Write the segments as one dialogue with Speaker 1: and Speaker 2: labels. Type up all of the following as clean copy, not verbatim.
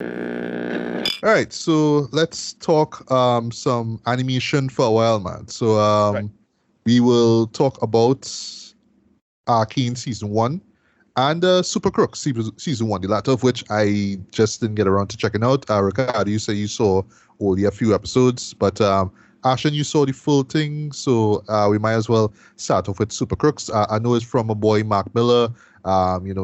Speaker 1: All right, so let's talk some animation for a while, man. So
Speaker 2: Right.
Speaker 1: we will talk about Arcane season one and Super Crooks season one, the latter of which I just didn't get around to checking out. Ricardo, you say you saw only a few episodes, but Ashen, you saw the full thing, so we might as well start off with Super Crooks. I know it's from a boy, Mark Miller.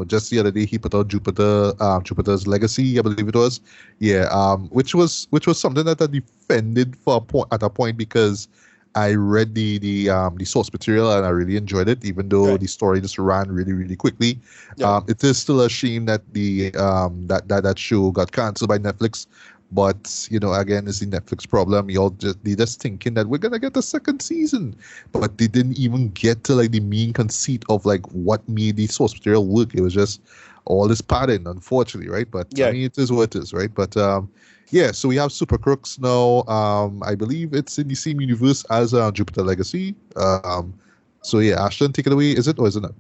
Speaker 1: Just the other day he put out Jupiter's Legacy, I believe it was. Yeah, which was something that I defended for a point at a point because I read the source material and I really enjoyed it, even though
Speaker 2: Right.
Speaker 1: the story just ran really really quickly.
Speaker 2: Yeah.
Speaker 1: It is still a shame that that show got canceled by Netflix, but again, it's the Netflix problem. They just thinking that we're gonna get a second season, but they didn't even get to like the main conceit of like what made the source material work. It was just all this padding, unfortunately, right? But I
Speaker 2: Yeah.
Speaker 1: mean, it is what it is, right? But yeah, so we have Super Crooks now. I believe it's in the same universe as Jupiter Legacy. So yeah, Ashton, take it away. Is it or is it not?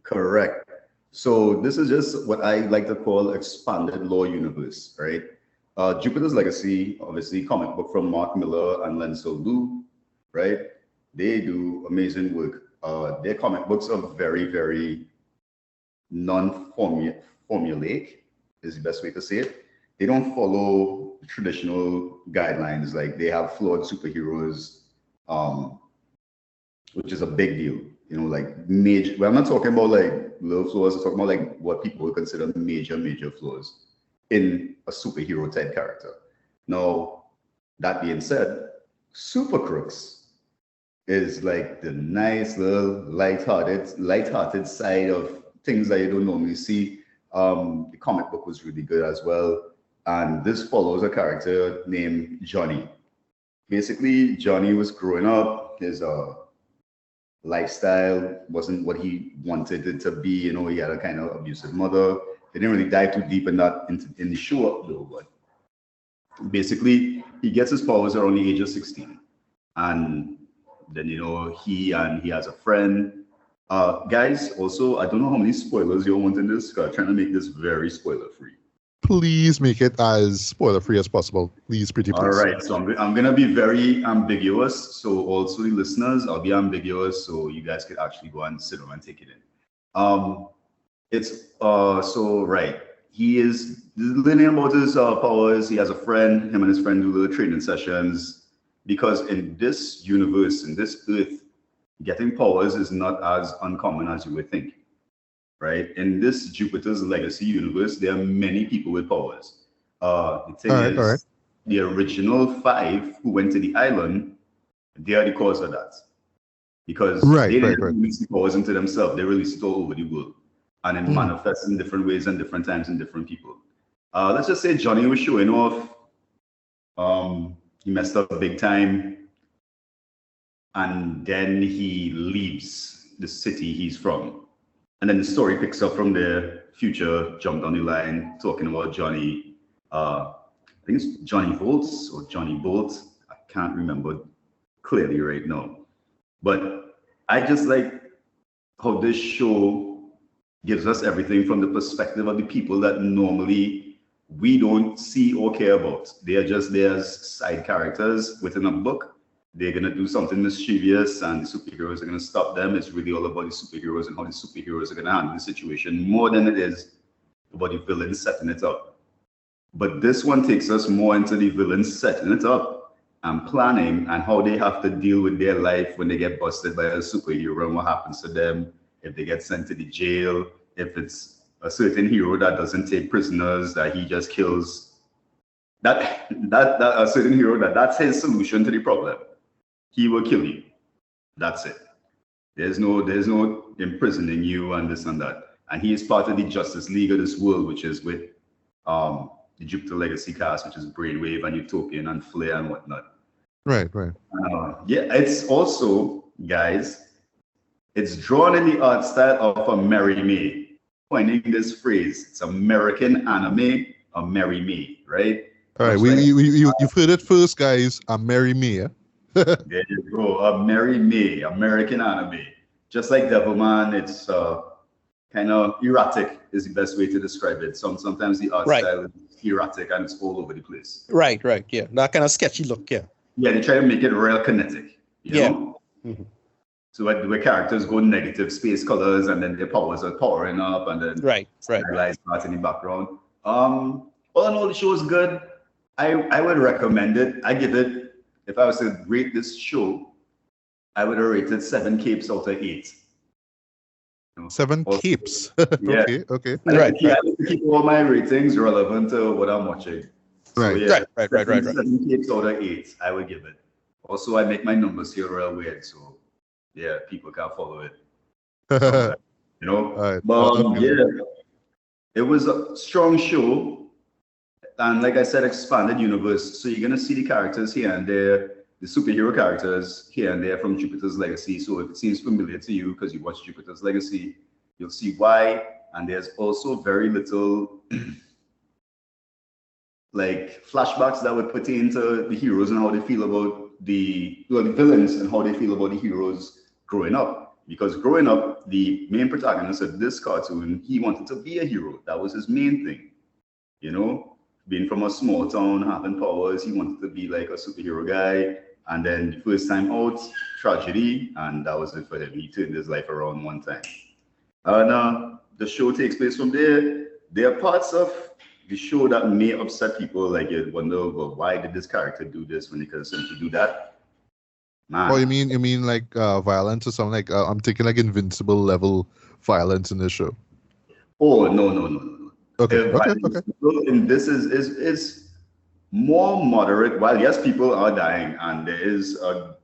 Speaker 3: Correct. So this is just what I like to call expanded lore universe, right? Jupiter's Legacy, obviously, comic book from Mark Miller and Len Lu, right? They do amazing work. Their comic books are very, very non-formulaic, is the best way to say it. They don't follow traditional guidelines. Like they have flawed superheroes, um, which is a big deal. Like major. Well, I'm not talking about like little flaws. I'm talking about like what people would consider major, major flaws in a superhero type character. Now, that being said, Super Crooks is like the nice little light-hearted side of things that you don't normally see. The comic book was really good as well, and this follows a character named Johnny. Basically, Johnny was growing up. His lifestyle wasn't what he wanted it to be. He had a kind of abusive mother. They didn't really dive too deep in that in the show though, but basically he gets his powers around the age of 16. And then he has a friend. Guys, also I don't know how many spoilers you want in this, 'cause I'm trying to make this very spoiler free.
Speaker 1: Please make it as spoiler free as possible. Please, pretty
Speaker 3: All
Speaker 1: please.
Speaker 3: right, so I'm going to be very ambiguous. So also the listeners, I'll be ambiguous so you guys could actually go and sit down and take it in. It's so right. He is learning about his powers. He has a friend. Him and his friend do little training sessions because in this universe, in this Earth, getting powers is not as uncommon as you would think. Right? In this Jupiter's Legacy universe, there are many people with powers. The thing
Speaker 1: All right.
Speaker 3: is, the original 5 who went to the island, they are the cause of that. Because
Speaker 1: Right,
Speaker 3: they
Speaker 1: right,
Speaker 3: didn't
Speaker 1: right.
Speaker 3: release the powers into themselves, they released it all over the world. And it
Speaker 1: Mm.
Speaker 3: manifests in different ways and different times in different people. Let's just say Johnny was showing off. He messed up big time. And then he leaves the city he's from. And then the story picks up from there. Future jump down the line, talking about Johnny. I think it's Johnny Volts or Johnny Bolt. I can't remember clearly right now. But I just like how this show gives us everything from the perspective of the people that normally we don't see or care about. They are just there as side characters within a book. They're going to do something mischievous and the superheroes are going to stop them. It's really all about the superheroes and how the superheroes are going to handle the situation more than it is about the villains setting it up. But this one takes us more into the villains setting it up and planning and how they have to deal with their life when they get busted by a superhero and what happens to them if they get sent to the jail, if it's a certain hero that doesn't take prisoners, that he just kills. That a certain hero that's his solution to the problem. He will kill you. That's it. There's no imprisoning you and this and that. And he is part of the Justice League of this world, which is with the Jupiter Legacy cast, which is Brainwave and Utopian and Flair and whatnot.
Speaker 1: Right, right.
Speaker 3: Yeah, it's also, guys, it's drawn in the art style of ameri-me, coining this phrase. It's American anime, ameri-me, right?
Speaker 1: All right.
Speaker 3: Much like,
Speaker 1: You've heard it first, guys. Ameri-me. Yeah?
Speaker 3: there you go, ameri-me, American anime. Just like Devilman, it's kind of erratic is the best way to describe it. Sometimes the art style is erratic and it's all over the place.
Speaker 2: Right, yeah. That kind of sketchy look, yeah.
Speaker 3: Yeah, they try to make it real kinetic, you know?
Speaker 2: Mm-hmm.
Speaker 3: So where characters go negative space colors and then their powers are powering up and then
Speaker 2: right.
Speaker 3: lights in the background. All in all, the show is good. I would recommend it. I give it, if I was to rate this show, I would have rated 7 capes out of 8.
Speaker 1: 7 capes.
Speaker 3: Yeah.
Speaker 1: Okay.
Speaker 3: Right. Keep all my ratings relevant to what I'm watching.
Speaker 1: Right.
Speaker 3: So, yeah,
Speaker 2: Right.
Speaker 3: 7 capes out of 8, I would give it. Also, I make my numbers here real weird, so yeah, people can follow it. You know?
Speaker 1: Right.
Speaker 3: But it was a strong show. And like I said, expanded universe. So you're gonna see the characters here and there, the superhero characters here and there from Jupiter's Legacy. So if it seems familiar to you because you watched Jupiter's Legacy, you'll see why. And there's also very little like flashbacks that would pertain to the heroes and how they feel about the villains and how they feel about the heroes growing up. Because growing up, the main protagonist of this cartoon, he wanted to be a hero. That was his main thing, you know? Being from a small town, having powers, he wanted to be like a superhero guy. And then the first time out, tragedy, and that was it for him. He turned his life around one time. And the show takes place from there. There are parts of the show that may upset people, like you wonder, well, why did this character do this when he could simply do that? Man.
Speaker 1: Oh, you mean like violence or something like I'm thinking like Invincible level violence in this show.
Speaker 3: Oh no.
Speaker 1: Okay.
Speaker 3: And this is more moderate. While yes, people are dying, and there is the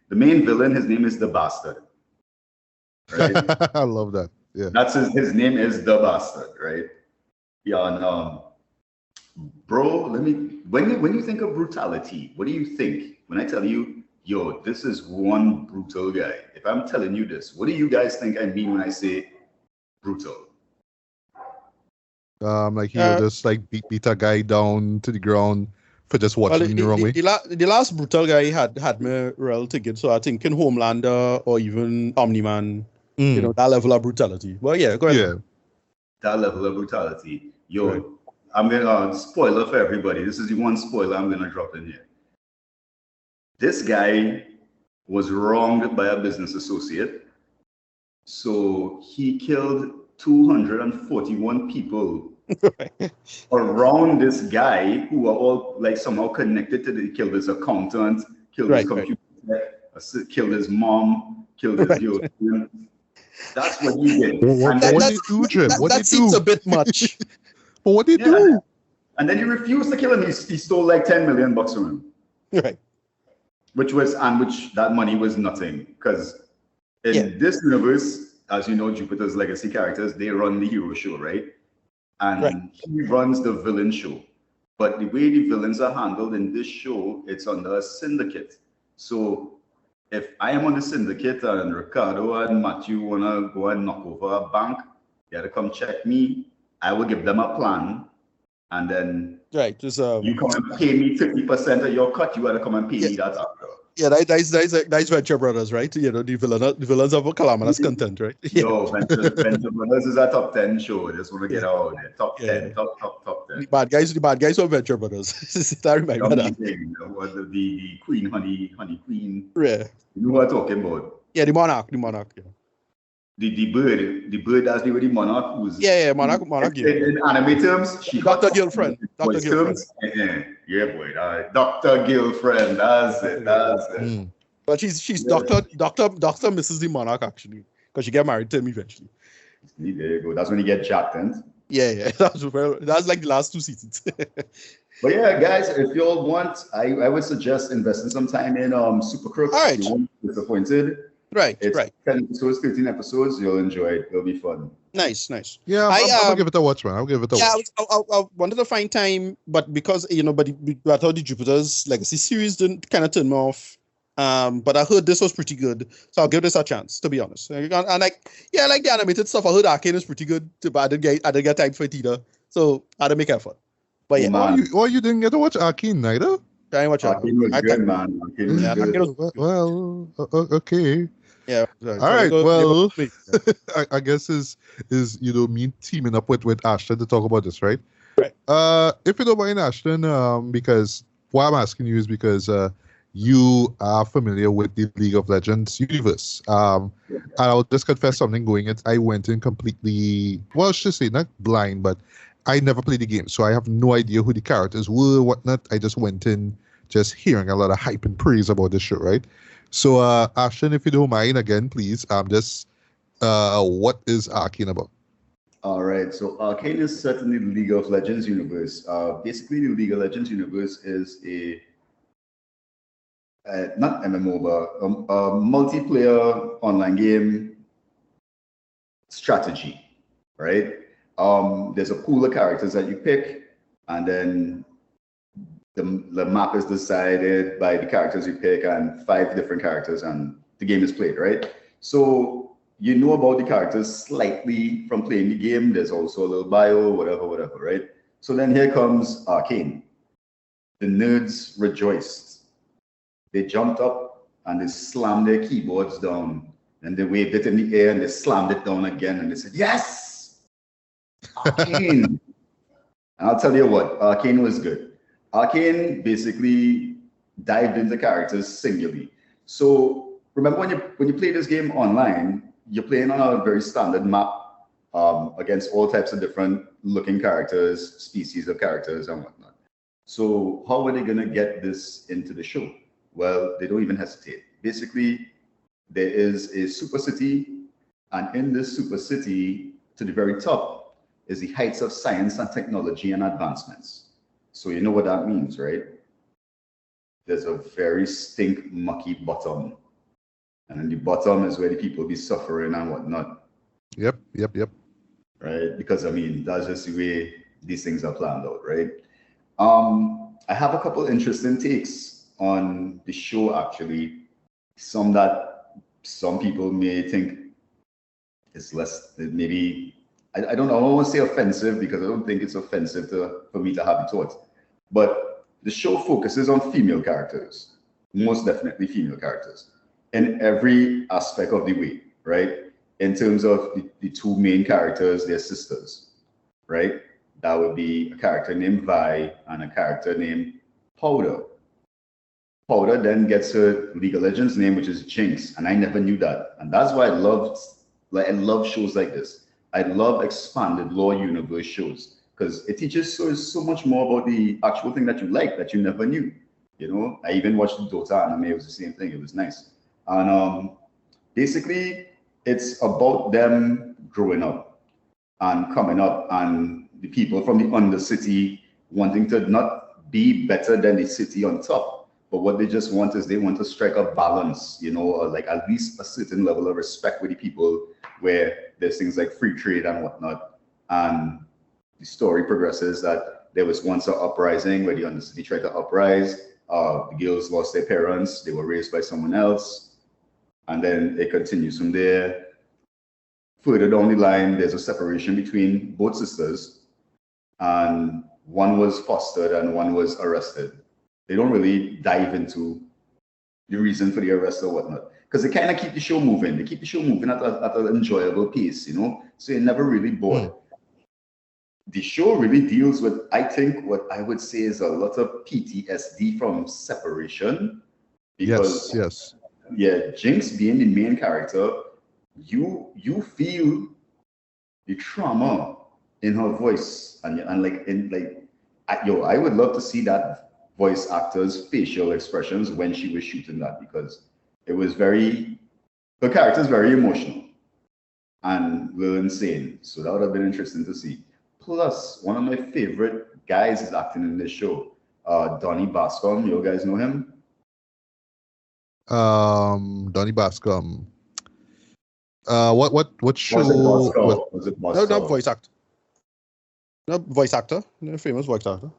Speaker 3: main villain. His name is the Bastard. Right?
Speaker 1: I love that. Yeah.
Speaker 3: That's his name is the Bastard, right? Yeah. And bro, when you think of brutality, what do you think? When I tell you, yo, this is one brutal guy. If I'm telling you this, what do you guys think I mean when I say brutal?
Speaker 1: Like he would just like beat a guy down to the ground for just watching the wrong way.
Speaker 2: The last brutal guy had me real ticket, so I think in Homelander or even Omni-Man, you know, that level of brutality. Well, yeah, go ahead.
Speaker 1: Yeah.
Speaker 3: That level of brutality. Yo, right. I'm gonna spoiler for everybody. This is the one spoiler I'm gonna drop in here. This guy was wronged by a business associate. So he killed 241 people around this guy who are all like somehow connected to the killed his accountant, killed his computer, killed his mom, killed his girlfriend. That's what he did.
Speaker 1: What did he do, Jim?
Speaker 2: That seems a bit much.
Speaker 1: But what did he do?
Speaker 3: And then he refused to kill him. He stole like $10 million from him.
Speaker 2: Right.
Speaker 3: Which that money was nothing. Because in this universe, as you know, Jupiter's Legacy characters, they run the hero show, right? And he runs the villain show. But the way the villains are handled in this show, it's under a syndicate. So if I am on the syndicate and Ricardo and Matthew want to go and knock over a bank, they have to come check me. I will give them a plan. And then you come and pay me 50% of your cut. You got to come and pay me that after.
Speaker 2: Yeah, that's Venture Brothers, right? You know, the villains of Calamitous content, right?
Speaker 3: Yo, Venture Brothers is a top 10 show. I just want to get out there. Top 10, top 10.
Speaker 2: The bad guys of Venture Brothers. I remember that.
Speaker 3: The Queen, honey Queen.
Speaker 2: Yeah.
Speaker 3: You know what I'm talking about?
Speaker 2: Yeah, the Monarch, yeah.
Speaker 3: The bird that's the Monarch who's
Speaker 2: Monarch.
Speaker 3: In anime terms, she
Speaker 2: Dr. Girlfriend.
Speaker 3: Yeah, boy. Dr. Girlfriend. That's it.
Speaker 2: But she's Dr. Mrs. the Monarch actually, because she get married to him eventually.
Speaker 3: There you go. That's when you get jacked, and
Speaker 2: yeah. That's like the last 2 seasons.
Speaker 3: But yeah, guys, if you all want, I would suggest investing some time in Super Crooks.
Speaker 2: All right.
Speaker 3: You won't be disappointed.
Speaker 2: It's
Speaker 3: 10 episodes, 13 episodes. You'll enjoy it. It'll be fun.
Speaker 2: Nice.
Speaker 1: Yeah, I'll give it a watch, man. I'll give it a watch.
Speaker 2: I wanted to find time, but because, you know, I thought the Jupiter's Legacy series didn't kind of turn me off. But I heard this was pretty good, so I'll give this a chance, to be honest. And I like the animated stuff. I heard Arcane is pretty good, but I didn't get time for it either. So I had to make effort. But yeah.
Speaker 1: You didn't get to watch Arcane neither?
Speaker 2: I didn't watch
Speaker 3: Arcane was good, man.
Speaker 1: Well, okay.
Speaker 2: Yeah.
Speaker 1: All right. Well, I guess is me teaming up with Ashton to talk about this, right?
Speaker 2: Right.
Speaker 1: If you don't mind, Ashton, because why I'm asking you is because you are familiar with the League of Legends universe. And I'll just confess something. I went in completely, well, I should say not blind, but I never played the game, so I have no idea who the characters were, whatnot. I just went in just hearing a lot of hype and praise about this show, right? So, Ashton, if you don't mind, again, please, just what is Arcane about?
Speaker 3: All right, so Arcane is certainly the League of Legends universe. Basically, the League of Legends universe is not MMO, but a multiplayer online game strategy, right? There's a pool of characters that you pick, and then the map is decided by the characters you pick and 5 different characters, and the game is played, right? So you know about the characters slightly from playing the game. There's also a little bio, whatever, right? So then here comes Arcane. The nerds rejoiced. They jumped up and they slammed their keyboards down, and they waved it in the air and they slammed it down again, and they said, yes, Arcane. And I'll tell you what, Arcane was good. Arcane basically dived into characters singularly. So remember when you play this game online, you're playing on a very standard map against all types of different looking characters, species of characters, and whatnot. So how are they going to get this into the show? Well, they don't even hesitate. Basically, there is a super city, and in this super city, to the very top, is the heights of science and technology and advancements. So you know what that means, right? There's a very stink, mucky bottom. And in the bottom is where the people be suffering and whatnot.
Speaker 1: Yep.
Speaker 3: Right? Because, I mean, that's just the way these things are planned out, right? I have a couple interesting takes on the show, actually. Some that some people may think is less, maybe, I don't know, I don't want to say offensive because I don't think it's offensive for me to have the thought. But the show focuses on female characters, most definitely female characters, in every aspect of the way, right? In terms of the 2 main characters, they're sisters, right? That would be a character named Vi and a character named Powder. Powder then gets her League of Legends name, which is Jinx, and I never knew that. And that's why I love shows like this. I love expanded lore universe shows because it teaches so much more about the actual thing that you like that you never knew. You know, I even watched the Dota anime. It was the same thing. It was nice. And basically, it's about them growing up and coming up, and the people from the undercity wanting to not be better than the city on top, but what they just want is they want to strike a balance, you know, or like at least a certain level of respect with the people where there's things like free trade and whatnot. And the story progresses that there was once an uprising where the undercity tried to uprise. The girls lost their parents. They were raised by someone else. And then it continues from there. Further down the line, there's a separation between both sisters. And one was fostered and one was arrested. They don't really dive into the reason for the arrest or whatnot, because they kind of keep the show moving. They keep the show moving at an enjoyable pace, you know? So you're never really bored. The show really deals with, I think, what I would say is a lot of PTSD from separation. Because,
Speaker 1: yes.
Speaker 3: Yeah, Jinx being the main character, you feel the trauma in her voice, and I would love to see that voice actor's facial expressions when she was shooting that, because it was her character is very emotional and a little insane. So that would have been interesting to see. Plus, one of my favorite guys is acting in this show, Donnie Bascom. You guys know him?
Speaker 1: Donnie Bascom. What show?
Speaker 3: Was it Bosco?
Speaker 2: No, voice actor. No, voice actor. No, famous voice actor.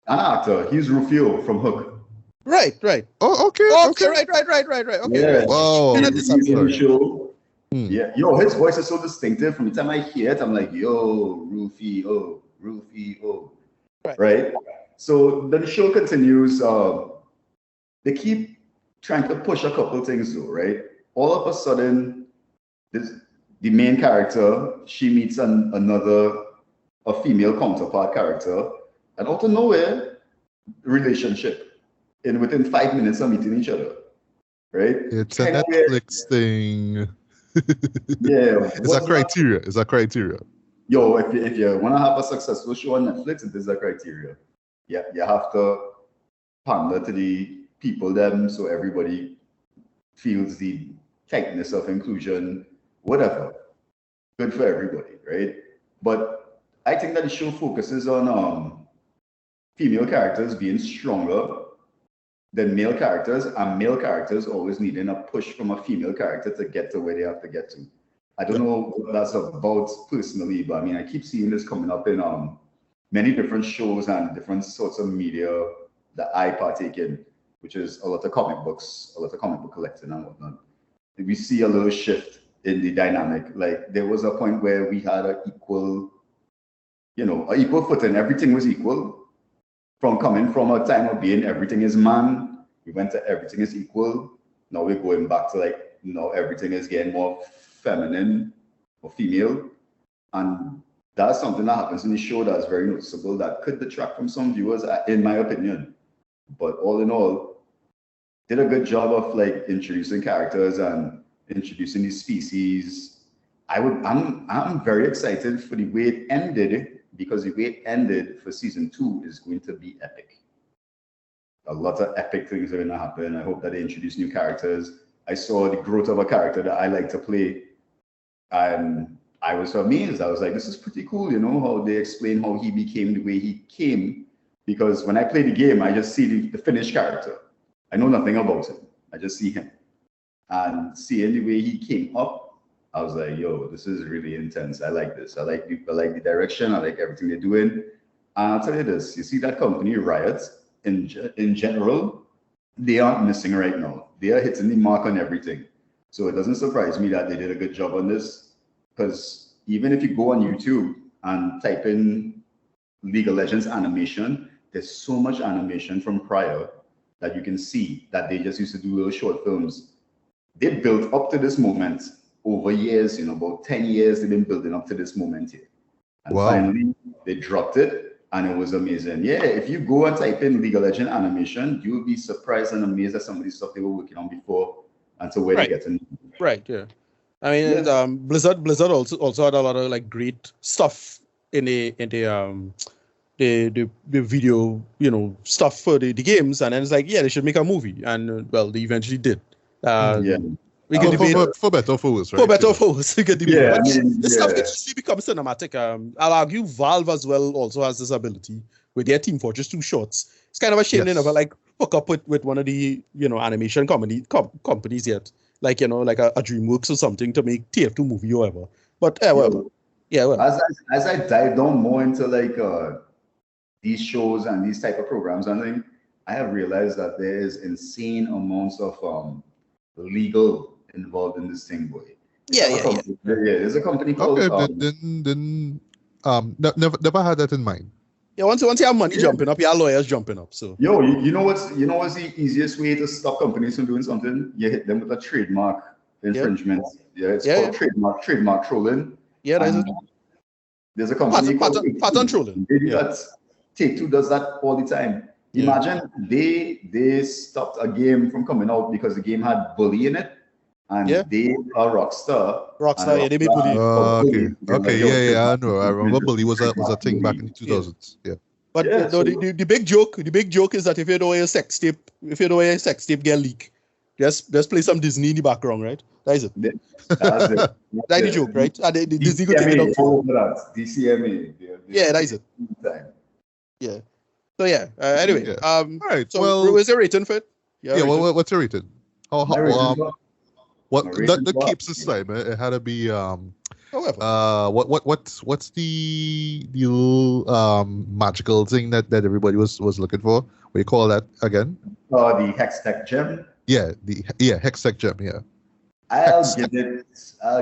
Speaker 3: An actor. He's Rufio from Hook.
Speaker 2: Right.
Speaker 1: Oh, okay.
Speaker 2: Right. Okay.
Speaker 3: Yeah.
Speaker 2: Wow.
Speaker 3: He's in the show. Yeah. Yo, his voice is so distinctive. From the time I hear it, I'm like, yo, Rufio. Right? So then the show continues. They keep trying to push a couple things though, right? all of a sudden, the main character, she meets a female counterpart character, and out of nowhere, relationship. And within 5 minutes of meeting each other, right?
Speaker 1: It's a Netflix thing.
Speaker 3: Yeah.
Speaker 1: It's a criteria. It's a criteria.
Speaker 3: Yo, if you want to have a successful show on Netflix, it is a criteria. Yeah, you have to pander to the people them so everybody feels the tightness of inclusion, whatever. Good for everybody, right? But I think that the show focuses on female characters being stronger than male characters, and male characters always needing a push from a female character to get to where they have to get to. I don't know what that's about personally, but I mean, I keep seeing this coming up in many different shows and different sorts of media that I partake in, which is a lot of comic books, a lot of comic book collecting and whatnot. We see a little shift in the dynamic. Like there was a point where we had an equal footing. Everything was equal. From coming from a time of being everything is man, we went to everything is equal. Now we're going back to everything is getting more feminine or female. And that's something that happens in the show that's very noticeable that could detract from some viewers, in my opinion. But all in all, did a good job of introducing characters and introducing these species. I'm very excited for the way it ended, because the way it ended for season 2 is going to be epic. A lot of epic things are going to happen. I hope that they introduce new characters. I saw the growth of a character that I like to play, and I was amazed. I was like, this is pretty cool, how they explain how he became the way he came. Because when I play the game, I just see the finished character. I know nothing about him. I just see him. And seeing the way he came up, I was like, yo, this is really intense. I like this. I like the direction. I like everything they're doing. And I'll tell you this, you see that company, Riot, in general, they aren't missing right now. They are hitting the mark on everything. So it doesn't surprise me that they did a good job on this, because even if you go on YouTube and type in League of Legends animation, there's so much animation from prior that you can see that they just used to do little short films. They built up to this moment over years, about 10 years, they've been building up to this moment here. And finally, they dropped it, and it was amazing. Yeah, if you go and type in League of Legends animation, you'll be surprised and amazed at some of the stuff they were working on before and to where they get in.
Speaker 2: Right, yeah. I mean, Blizzard also had a lot of great stuff in the video, stuff for the games, and then it's they should make a movie, and they eventually did. We can debate
Speaker 1: for better or for worse, right?
Speaker 2: For better or for worse, we can debate. This stuff can easily become cinematic. I'll argue Valve as well also has this ability with their Team Fortress 2 shorts. It's kind of a shame they never hook up with one of the animation companies yet, like a DreamWorks or something to make TF2 movie or whatever. But
Speaker 3: as I dive down more into these shows and these type of programs, I have realized that there is insane amounts of legal involved in this thing, boy. There's a company called.
Speaker 1: Okay, never had that in mind.
Speaker 2: Yeah, once you have money jumping up, you have lawyers jumping up. So
Speaker 3: yo, you know what's the easiest way to stop companies from doing something? You hit them with a trademark infringement. It's called trademark trolling.
Speaker 2: Yeah, that's it.
Speaker 3: There's a company called
Speaker 2: pattern trolling.
Speaker 3: Take-Two does that all the time. Imagine they stopped a game from coming out because the game had bully in it, and they are Rockstar.
Speaker 2: They made bully.
Speaker 1: Okay, I know. I remember bully was a thing back in the 2000s. Yeah.
Speaker 2: But the big joke is that if you know a sex tape get leaked, just play some Disney in the background, right? That is it.
Speaker 3: That's it.
Speaker 2: That's the joke, right? And the Disney could take it up.
Speaker 3: DCMA.
Speaker 2: Yeah, that is it. Yeah. So anyway, all
Speaker 1: right.
Speaker 2: So what's your rating for it?
Speaker 1: What's your rating? What that keeps us time? It had to be what's the little magical thing that everybody was looking for? What do you call that again?
Speaker 3: The Hextech gem.
Speaker 1: Yeah, Hextech gem. Yeah.
Speaker 3: I'll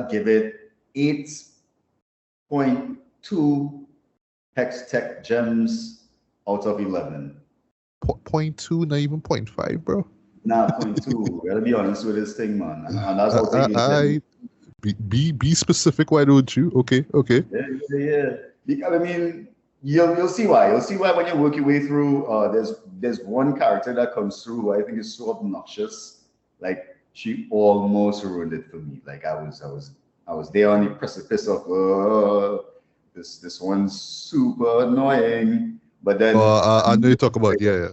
Speaker 3: give it 8.2 Hextech gems out of 11.
Speaker 1: 0.2, not even 0.5, bro.
Speaker 3: Nah, point two. Gotta be honest with this thing, man. And that's what they
Speaker 1: be specific. Why don't you? Okay.
Speaker 3: Yeah. Because I mean, you'll see why. You'll see why when you work your way through. There's one character that comes through who I think is so obnoxious. Like she almost ruined it for me. Like I was there on the precipice of this one's super annoying. But then
Speaker 1: I know you talk about yeah.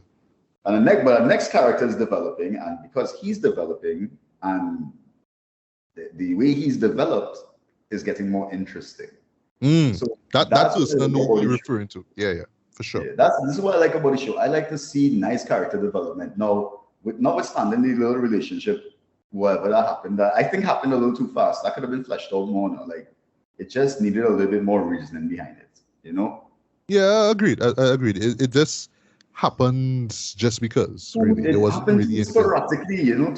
Speaker 3: And the next character is developing, and because he's developing and the way he's developed is getting more interesting.
Speaker 1: So that's what I know what you're referring to. Yeah, for sure.
Speaker 3: Yeah, this is what I like about the show. I like to see nice character development. Now, notwithstanding the little relationship, whatever that happened, that I think happened a little too fast. That could have been fleshed out more. Now. Like it just needed a little bit more reasoning behind it. You know?
Speaker 1: Yeah, agreed. I agreed. It just happens just because. Really, it wasn't really
Speaker 3: sporadically. You know,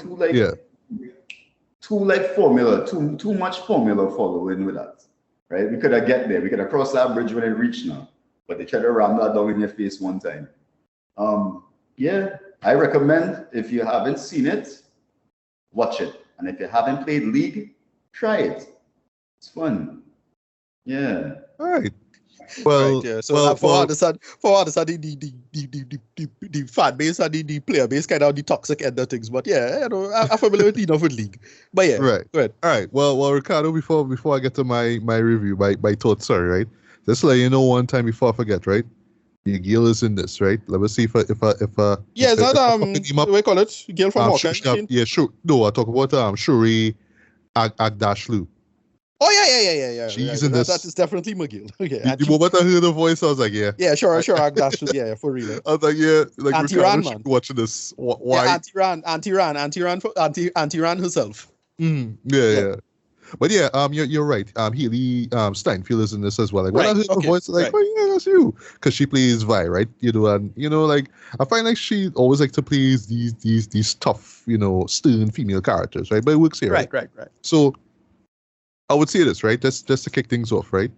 Speaker 3: too much formula following with that. Right? We could have get there. We could have crossed that bridge when it reached now. But they tried to ram that down in your face one time. Yeah, I recommend if you haven't seen it, watch it. And if you haven't played League, try it. It's fun. Yeah.
Speaker 1: All right. Well,
Speaker 2: right, yeah. So for others, the fan base and the player base kind of the toxic end of things. But yeah, you know, I'm familiar with enough with League. But yeah,
Speaker 1: right.
Speaker 2: Go ahead.
Speaker 1: All right. Well, Ricardo, before I get to my review, my thoughts, sorry, right? Just to let you know one time before I forget, right? The Gil is in this, right? Let me see if
Speaker 2: yeah, is that what do we call it? Gil from Hawkeye?
Speaker 1: Yeah, sure. No, I talk about Shuri Agdashlu.
Speaker 2: Oh yeah.
Speaker 1: She's in this.
Speaker 2: That is definitely McGill. Okay.
Speaker 1: The moment I heard the voice, I was like, yeah.
Speaker 2: Yeah, sure. Agdashlu, yeah, for real.
Speaker 1: I was like, yeah, like
Speaker 2: Anti-Ran, man.
Speaker 1: Watching this. Why?
Speaker 2: Yeah, Anti-Ran herself.
Speaker 1: Yeah. But yeah, you're right. Healy Steinfeld is in this as well. Like when I heard her voice, like, oh yeah, that's you, because she plays Vi, right? You know, and like I find like she always like to play these tough, stern female characters, right? But it works here, right?
Speaker 2: Right.
Speaker 1: So I would say this, right? Just to kick things off, right?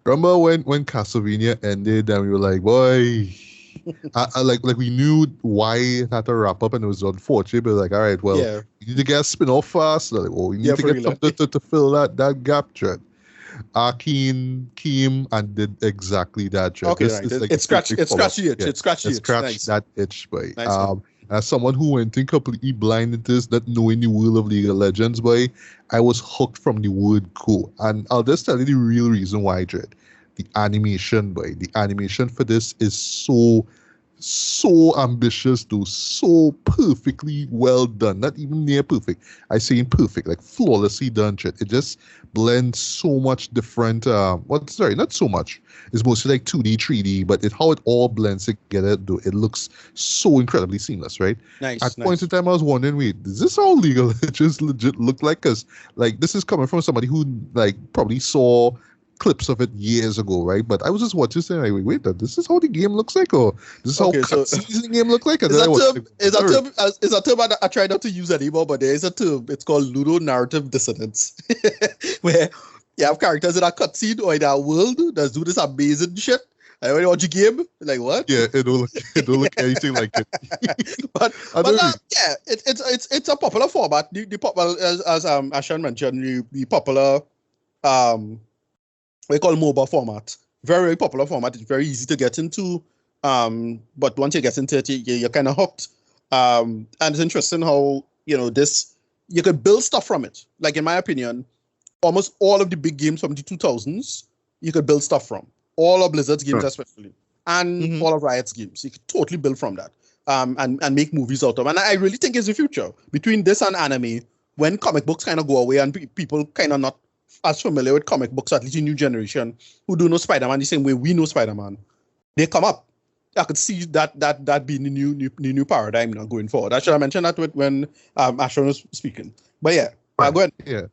Speaker 1: Remember when Castlevania ended and we were like, boy. like we knew why it had to wrap up and it was unfortunate, but like, all right, well, we need to get a spin-off fast. Like, well, we need to get something to fill that gap, Dread. Arcane came and did exactly that, Dread.
Speaker 2: Okay, right. It scratched the itch. It scratched
Speaker 1: that itch, boy.
Speaker 2: Nice.
Speaker 1: As someone who went in completely blind into this, not knowing the world of League of Legends, boy, I was hooked from the word go. And I'll just tell you the real reason why, Dread. The animation, boy. The animation for this is so ambitious, though, so perfectly well done. Not even near perfect. I say imperfect, like flawlessly done shit. It just blends so much different. Not so much. It's mostly like 2D, 3D, but how it all blends together, though, it looks so incredibly seamless, right?
Speaker 2: Nice.
Speaker 1: At points in time, I was wondering, wait, is this how League of Legends legit look like? Because like this is coming from somebody who like probably saw clips of it years ago, right? But I was just watching saying, like, wait, this is how the game looks like, or this is how cutscenes the game look like.
Speaker 2: Is that term I try not to use anymore, but there is a term. It's called ludonarrative dissonance, where you have characters in a cutscene or in a world that do this amazing shit. And when you watch a game, like what?
Speaker 1: Yeah, it don't look anything like it.
Speaker 2: It's a popular format. The popular, as Ashton mentioned, the popular we call MOBA format. Very, very popular format. It's very easy to get into. But once you get into it, you're kind of hooked. And it's interesting how, this, you could build stuff from it. Like, in my opinion, almost all of the big games from the 2000s, you could build stuff from. All of Blizzard's games, especially. And all of Riot's games. You could totally build from that. And make movies out of. And I really think it's the future. Between this and anime, when comic books kind of go away and people kind of not as familiar with comic books, at least the new generation, who do know Spider-Man the same way we know Spider-Man, they come up. I could see that being the new paradigm now going forward. I should have mentioned that when Ashton was speaking. But yeah, go ahead.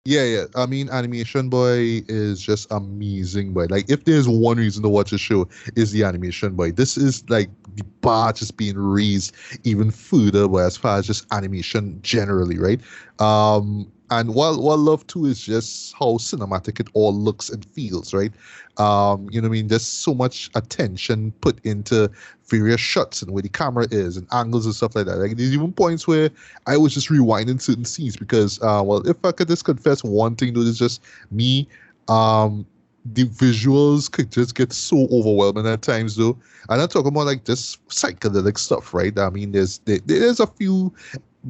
Speaker 1: Yeah. I mean, animation, boy, is just amazing, boy. Like, if there's one reason to watch the show, is the animation, boy. This is like the bar just being raised even further, boy, as far as just animation generally, right? And while Love 2 is just how cinematic it all looks and feels, right? You know what I mean? There's so much attention put into various shots and where the camera is and angles and stuff like that. Like there's even points where I was just rewinding certain scenes because, if I could just confess one thing, though, it's just me. The visuals could just get so overwhelming at times, though. And I'm talking about like just psychedelic stuff, right? I mean, there's a few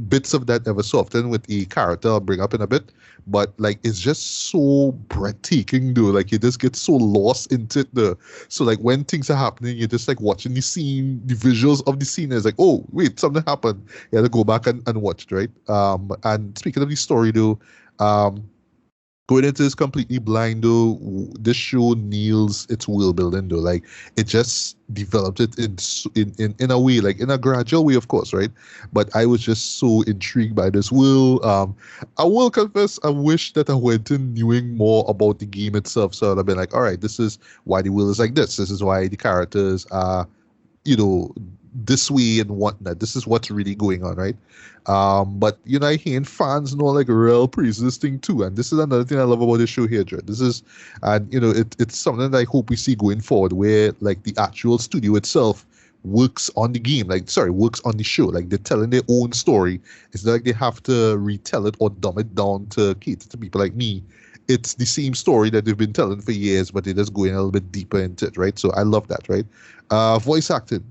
Speaker 1: bits of that ever so often with the character I'll bring up in a bit, but like it's just so breathtaking, though. Like you just get so lost into it, though. So like when things are happening, you're just like watching the scene, the visuals of the scene is like, oh wait, something happened. You have to go back and watch it, right? And speaking of the story, though, going into this completely blind, though, this show nails its world building, though. Like it just developed it in a way, like in a gradual way, of course, right? But I was just so intrigued by this world. I will confess, I wish that I went in knowing more about the game itself. So I've been like, all right, this is why the world is like this. This is why the characters are, this way and whatnot. This is what's really going on, right? But I hear fans know like real praise this thing too, and this is another thing I love about this show here, Dred. This is, and it's something that I hope we see going forward, where like the actual studio itself works on the game, works on the show. Like they're telling their own story. It's not like they have to retell it or dumb it down to cater to people like me. It's the same story that they've been telling for years, but they're just going a little bit deeper into it, right? So I love that, right? Voice acting,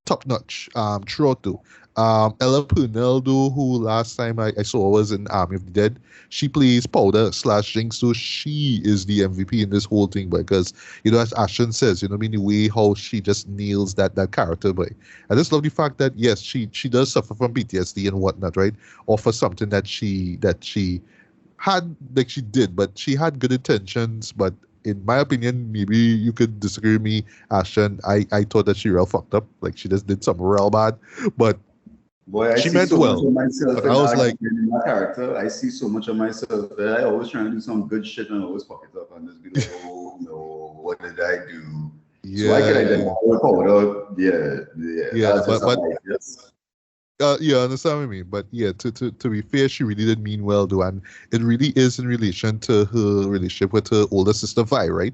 Speaker 1: top notch. Throughout though. Ella Purnell, though, who last time I saw was in Army of the Dead, she plays Powder / Jinx, so she is the MVP in this whole thing, because as Ashton says, I mean, the way how she just nails that character, but I just love the fact that yes, she does suffer from PTSD and whatnot, right? Or for something that she had, like she did, but she had good intentions, but in my opinion, maybe you could disagree with me, Ashton. I thought that she real fucked up. Like she just did something real bad. But
Speaker 3: boy,
Speaker 1: she meant
Speaker 3: so
Speaker 1: well.
Speaker 3: Myself
Speaker 1: but I was like,
Speaker 3: in my character, I see so much of myself that I always try to do some good shit and always fuck it up and just be like, oh no, what did I do?
Speaker 1: Yeah.
Speaker 3: So I can identify with Powder. Yeah.
Speaker 1: Yeah, I understand what I mean. But yeah, to be fair, she really did mean well, though, and it really is in relation to her relationship with her older sister Vi, right?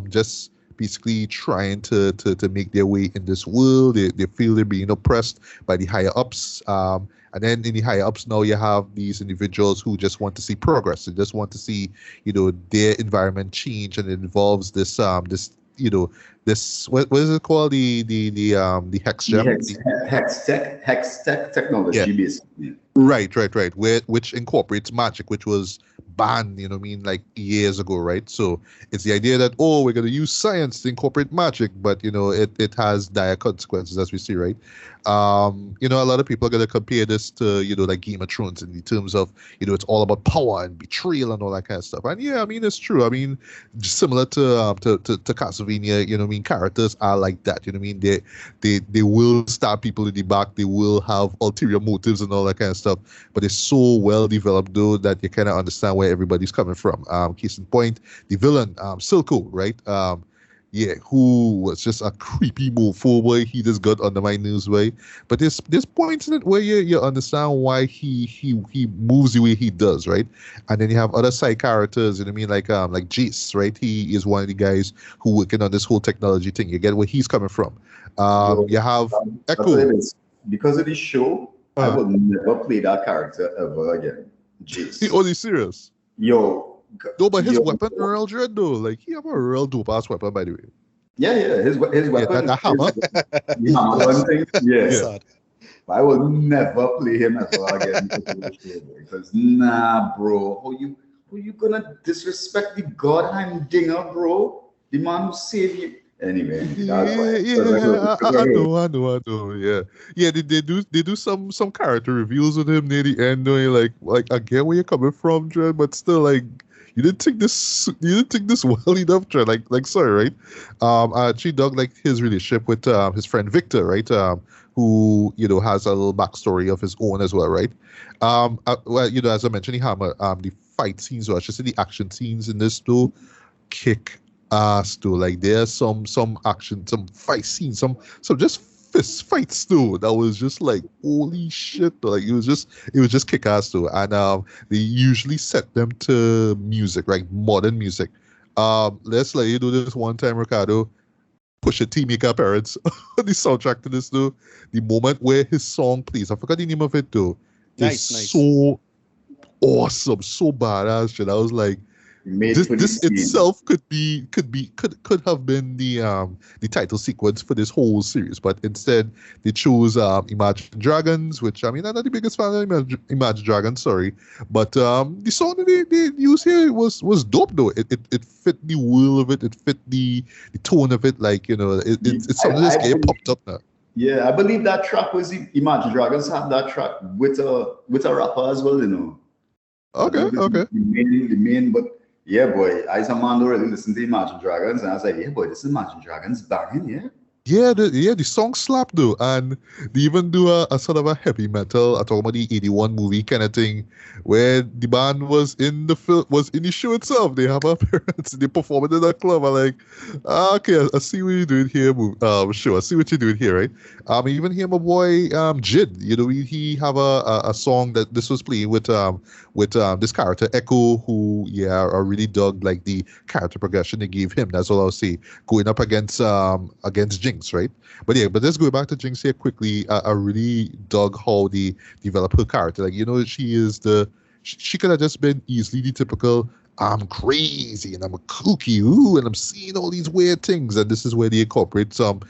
Speaker 1: Just basically trying to make their way in this world. They feel they're being oppressed by the higher ups. And then in the higher ups now you have these individuals who just want to see progress. They just want to see, their environment change, and it involves this this what is it called, the hex gem,
Speaker 3: hex tech technology, basically.
Speaker 1: Right. Which incorporates magic, which was banned, like years ago, right? So it's the idea that, we're going to use science to incorporate magic, but it has dire consequences, as we see, right? A lot of people are going to compare this to like Game of Thrones in the terms of it's all about power and betrayal and all that kind of stuff. And yeah, I mean, it's true. I mean, similar to Castlevania, characters are like that. They will stab people in the back. They will have ulterior motives and all that kind of stuff. But it's so well developed, though, that you kind of understand where everybody's coming from. Case in point, the villain, Silco, right? Who was just a creepy mofo, boy. He just got under my nerves, way. But there's points in it where you understand why he moves the way he does, right? And then you have other side characters, like Jace, right? He is one of the guys who working on this whole technology thing. You get where he's coming from. You have Echo.
Speaker 3: Because of this show, I will never play that character ever again. Jace.
Speaker 1: Oh, you serious?
Speaker 3: Yo.
Speaker 1: No, but his weapon, real dread though. Like he have a real dope ass weapon, by the way.
Speaker 3: Yeah. His weapon.
Speaker 1: Yeah, that hammer.
Speaker 3: The hammer thing. Yeah. I will never play him ever again because nah, bro. How you gonna disrespect the Godheim dinger, bro? The man who saved you. Anyway,
Speaker 1: I know. Yeah. They do some character reveals with him near the end. Like I get where you're coming from, Dred, but still, like, you didn't take this well enough, Dred. Like sorry, right? She dug like his relationship with his friend Victor, right? Who has a little backstory of his own as well, right? Well, as I mentioned, the fight scenes, or I should say the action scenes in this too, kick ass too. Like there's some action, some fight scenes, some just fist fights too. That was just like holy shit. Like it was just kick ass too. And they usually set them to music, right? Modern music. Let's let you do this one time, Ricardo. Pusha T make appearance on the soundtrack to this too. The moment where his song plays, I forgot the name of it too. It's so awesome, so badass shit. I was like, this itself could have been the title sequence for this whole series, but instead they chose Imagine Dragons, which I mean I'm not the biggest fan of Imagine Dragons, sorry, but the song that they used here was dope though. It fit the world of it, it fit the tone of it, like it's something that's getting popped up now.
Speaker 3: Yeah, I believe that track was Imagine Dragons had that track with a rapper as well,
Speaker 1: Okay.
Speaker 3: The main, but yeah, boy, I some man don't really listen to Imagine Dragons, and I was like, yeah, boy, this is Imagine Dragons banging, yeah.
Speaker 1: Yeah, the song slap though, and they even do a sort of a heavy metal. I talk about the '81 movie kind of thing, where the band was in the show itself. They have appearance, they perform it in a club. I'm like, okay, I see what you're doing here, sure, I see what you're doing here, right? Even here, my boy, Jid, he have a song that this was playing with this character Echo, who I really dug like the character progression they gave him. That's all I'll say. Going up against Jinx, right? But let's go back to Jinx here quickly. I really dug how they develop her character. Like, she could have just been easily the typical I'm crazy and I'm a kooky, and I'm seeing all these weird things. And this is where they incorporate some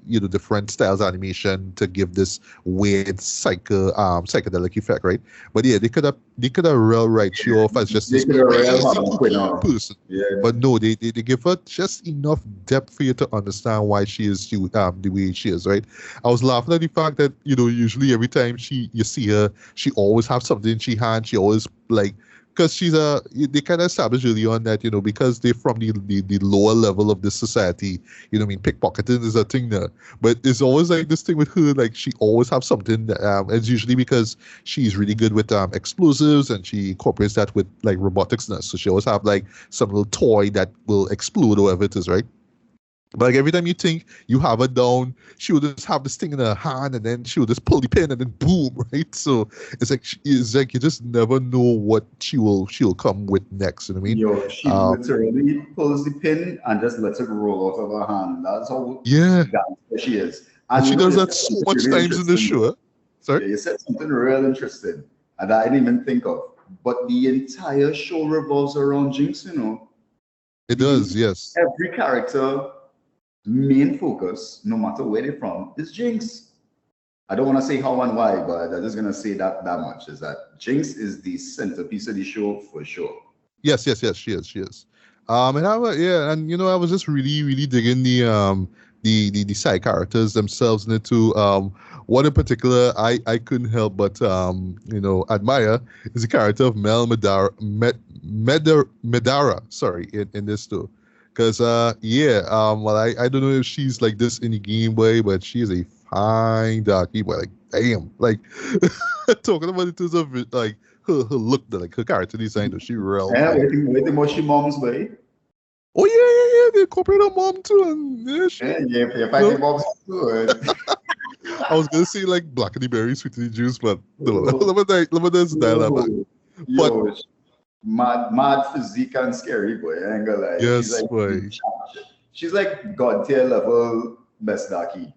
Speaker 1: different styles of animation to give this weird psychedelic effect, right? But they could have real write you off as just this crazy person. Yeah. But no, they give her just enough depth for you to understand why she is the way she is, right? I was laughing at the fact that usually every time you see her, she always have something in she hand. She always like. Because they kind of establish early on that, because they're from the lower level of this society, pickpocketing is a thing there. But it's always like this thing with her, like she always have something, it's usually because she's really good with explosives and she incorporates that with like robotics. So she always have like some little toy that will explode or whatever it is, right? But like every time you think you have her down, she will just have this thing in her hand, and then she will just pull the pin, and then boom, right? So it's like you just never know what she'll come with next. You know what I mean?
Speaker 3: She literally pulls the pin and just lets it roll out of her hand. That's how she is.
Speaker 1: And she does that so much times in the show. Sorry?
Speaker 3: Yeah, you said something real interesting, and I didn't even think of. But the entire show revolves around Jinx.
Speaker 1: It does, yes.
Speaker 3: Every character. Main focus, no matter where they're from, is Jinx. I don't want to say how and why, but I'm just gonna say that much is that Jinx is the centerpiece of the show for sure.
Speaker 1: Yes, she is. And I was just really, really digging the side characters themselves in it too. One in particular I couldn't help but admire is the character of Mel Medara, sorry, in this too. Because, I don't know if she's like this in the Game Boy, but she is a fine darkie boy. Like, damn. Like, talking about it in terms of, like, her look, like, her character design, she real.
Speaker 3: Yeah, waiting what she mom's way.
Speaker 1: Oh, yeah. They incorporate her mom, too. And,
Speaker 3: find mom's too.
Speaker 1: I was going to say, like, black and the berry, sweet and the juice, but no. Let me just dial that back.
Speaker 3: Mad physique and scary boy. I ain't gonna lie.
Speaker 1: Yes, boy.
Speaker 3: She's like god tier level best darkie.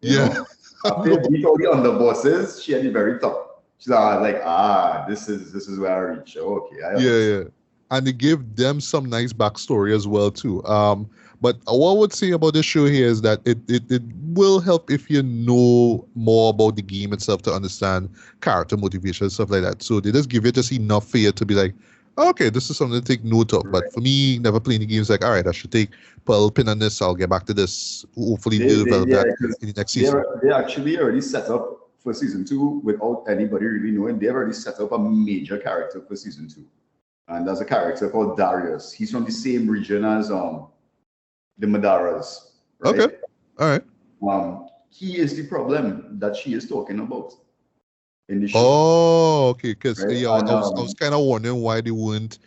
Speaker 1: Yeah.
Speaker 3: After beat all the underbosses, she at the very top. She's like, this is where I reach. Okay.
Speaker 1: Yeah. And they give them some nice backstory as well too. But what I would say about this show here is that it will help if you know more about the game itself to understand character motivation, stuff like that. So they just give it just enough for you to be like, okay, this is something to take note of. But for me, never playing the games, like, all right, I should take a pin on this. I'll get back to this. Hopefully, they'll develop that in the next season.
Speaker 3: They actually already set up for season 2 without anybody really knowing. They've already set up a major character for season 2. And there's a character called Darius. He's from the same region as the Madaras. Right?
Speaker 1: Okay. All right.
Speaker 3: He is the problem that she is talking about in the show.
Speaker 1: Oh, okay. Because
Speaker 3: right?
Speaker 1: I was kind of wondering why they weren't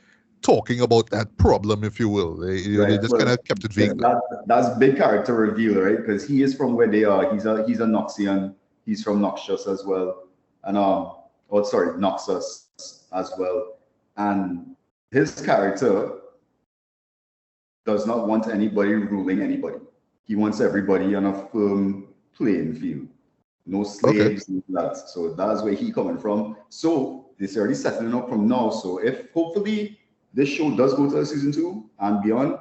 Speaker 1: talking about that problem, if you will. They just kind of kept it vague.
Speaker 3: That's big character reveal, right? Because he is from where they are. He's a Noxian. He's from Noxus as well, and Noxus as well. And his character does not want anybody ruling anybody. He wants everybody on a firm playing field. No slaves, that. So that's where he coming from. So this already settling up from now. So if hopefully this show does go to season 2 and beyond,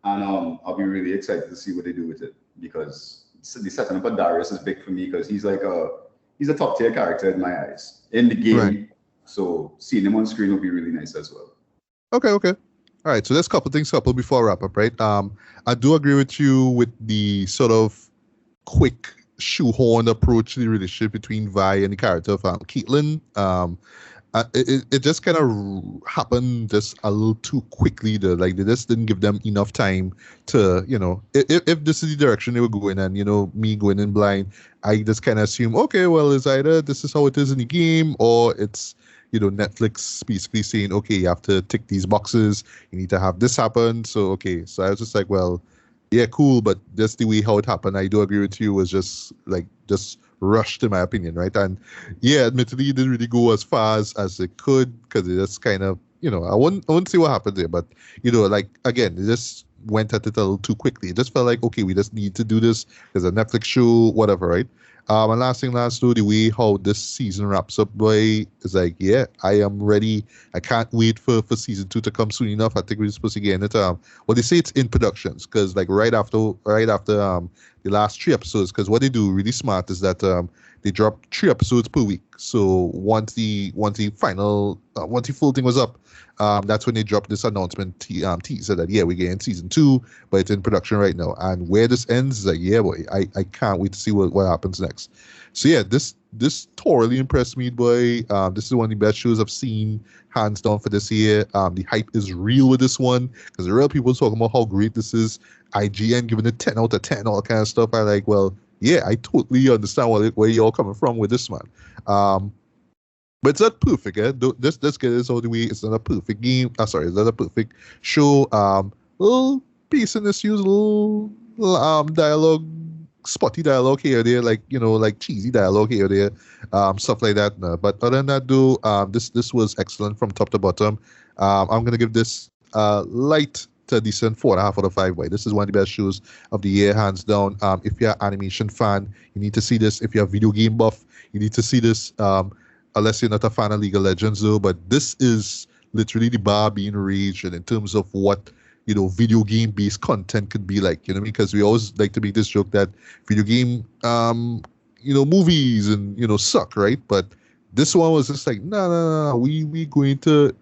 Speaker 3: and I'll be really excited to see what they do with it, because the setting up of Darius is big for me, because he's a top tier character in my eyes in the game. Right. So seeing him on screen will be really nice as well.
Speaker 1: Okay. All right. So there's a couple things before I wrap up, right? I do agree with you with the sort of quick shoehorn approach to the relationship between Vi and the character of Caitlin. It just kind of happened just a little too quickly. They just didn't give them enough time to, if this is the direction they were going, and me going in blind, I just kind of assume, okay, well, it's either this is how it is in the game, or it's Netflix basically saying, okay, you have to tick these boxes, you need to have this happen. So okay, so I was just like, well, yeah, cool, but just the way how it happened, I do agree with you, was just rushed in my opinion, right? And yeah, admittedly, it didn't really go as far as it could, because it just kind of, I wouldn't see what happened there, but again, it just went at it a little too quickly. It just felt like, okay, we just need to do this. There's a Netflix show, whatever, right? And last though, the way how this season wraps up, boy, is like, yeah, I am ready. I can't wait for season 2 to come soon enough. I think we're supposed to get it. Well, they say it's in productions, because right after the last 3 episodes, because what they do really smart is that they drop 3 episodes per week. So once the full thing was up, that's when they dropped this announcement teaser that, yeah, we're getting season 2, but it's in production right now. And where this ends is like, yeah, boy, I can't wait to see what happens next. So yeah, this thoroughly impressed me, boy. This is one of the best shows I've seen, hands down, for this year. The hype is real with this one, because the real people talking about how great this is. IGN giving it 10 out of 10, all kind of stuff. I like, well, yeah, I totally understand where you're coming from with this one. But it's not perfect, eh? Let's get this out of the way. It's not a perfect game. It's not a perfect show. Little pacing issues, little dialogue, spotty dialogue here or there, like cheesy dialogue here or there, stuff like that. No. But other than that, though, this was excellent from top to bottom. I'm gonna give this light to decent 4.5 out of 5. Boy, this is one of the best shows of the year, hands down. If you're an animation fan, you need to see this. If you're a video game buff, you need to see this. Unless you're not a fan of League of Legends, though, but this is literally the bar being raised in terms of what video game based content could be like. Because we always like to make this joke that video game movies and suck, right? But this one was just like, no, we going to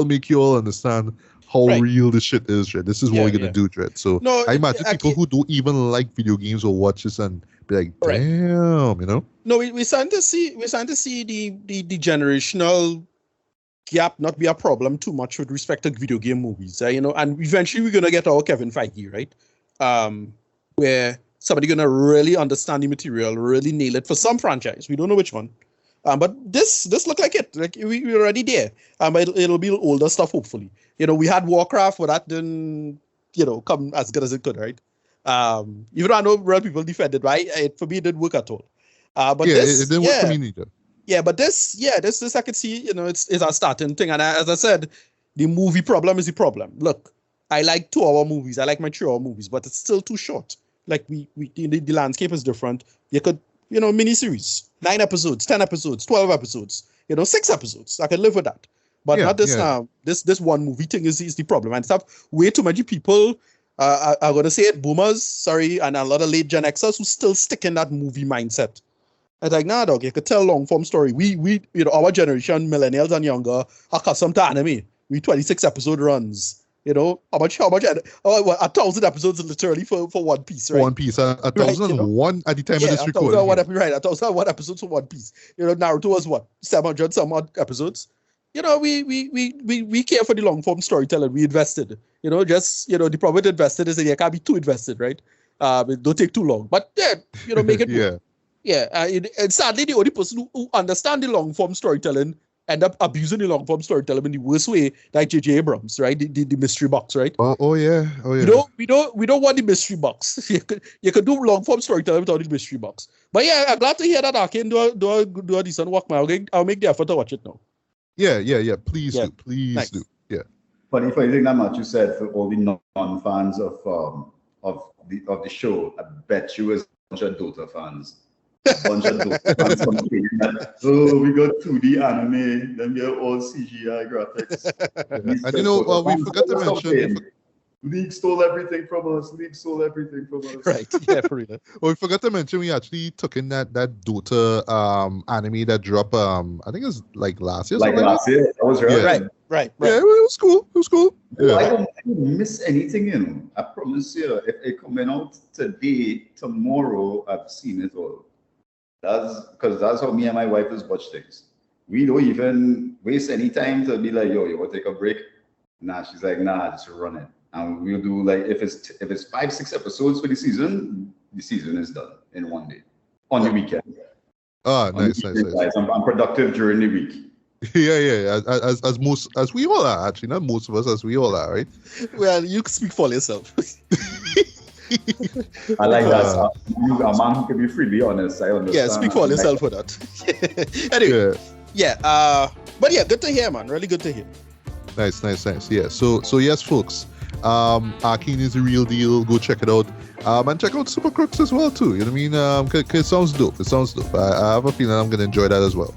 Speaker 1: make you all understand how real this shit is, Dread. This is what we're gonna do, Dread. So I imagine people who don't even like video games or watch this and be like, damn,
Speaker 2: No, we're starting to see the generational gap not be a problem too much with respect to video game movies, and eventually we're gonna get our Kevin Feige, right? Where somebody gonna really understand the material, really nail it for some franchise. We don't know which one. But this look like it. Like we're already there. But it'll be older stuff, hopefully. We had Warcraft, but that didn't, come as good as it could, right? Even though I know real people defended, right? For me, it didn't work at all. But
Speaker 1: it didn't work for me neither.
Speaker 2: Yeah, but this I could see, it's a starting thing. And as I said, the movie problem is the problem. Look, I like 2-hour movies. I like my 3-hour movies, but it's still too short. Like the landscape is different. You could, miniseries, 9 episodes, 10 episodes, 12 episodes, 6 episodes. I can live with that. But not this this one movie thing is the problem. And stuff, way too many people are going to say it, boomers, and a lot of late Gen Xers who still stick in that movie mindset. It's like, nah, dog, you could tell long form story. We our generation, millennials and younger, are accustomed to anime. We 26 episode runs. How much? 1,000 episodes literally for One Piece, right?
Speaker 1: One Piece, 1,001 at the time of this recording.
Speaker 2: 1,001 episodes for One Piece. Naruto was what, 700 some odd episodes. We care for the long form storytelling. We invested. The problem with invested is that you can't be too invested, right? It don't take too long. But make it work. Yeah, and sadly, the only person who understand the long form storytelling end up abusing the long form storytelling in the worst way, like J.J. Abrams, right? The mystery box, right?
Speaker 1: Oh yeah.
Speaker 2: We don't want the mystery box. You could do long form storytelling without the mystery box. But yeah, I'm glad to hear that Arcane do a decent work, man. I'll make the effort to watch it now.
Speaker 1: Yeah. Please do. Please do. Yeah.
Speaker 3: Funny thing that Matthew said for all the non-fans of the show, I bet you was a bunch of Dota fans. A bunch of Dota fans complaining that, oh, we got 2D anime, then we have all CGI graphics.
Speaker 1: And we forgot to mention.
Speaker 3: League stole everything from us.
Speaker 2: Right. Yeah, for real.
Speaker 1: Well, we forgot to mention we actually took in that Dota anime that dropped I think it was like last year.
Speaker 3: Like last year. That was right.
Speaker 2: Yeah. Right.
Speaker 1: Yeah, it was cool. Yeah.
Speaker 3: I don't miss anything, you know. I promise you, if it coming out today, tomorrow, I've seen it all. That's how me and my wife is watch things. We don't even waste any time to be like, yo, you want to take a break? Nah, she's like, nah, just run it. And we'll do like if it's 5-6 episodes for the season is done in one day on the weekend.
Speaker 1: Ah, nice.
Speaker 3: I'm productive during the week.
Speaker 1: Yeah. As we all are, actually, not most of us, as we all are, right?
Speaker 2: Well, you can speak for yourself.
Speaker 3: I like that. A man who can be freely honest. I understand.
Speaker 2: Yeah, speak for yourself for that. Anyway, but yeah, good to hear, man. Really good to hear.
Speaker 1: Nice. Yeah. So yes, folks. Arcane is a real deal. Go check it out. And check out Super Crooks as well too. You know what I mean? 'Cause it sounds dope. I have a feeling I'm gonna enjoy that as well.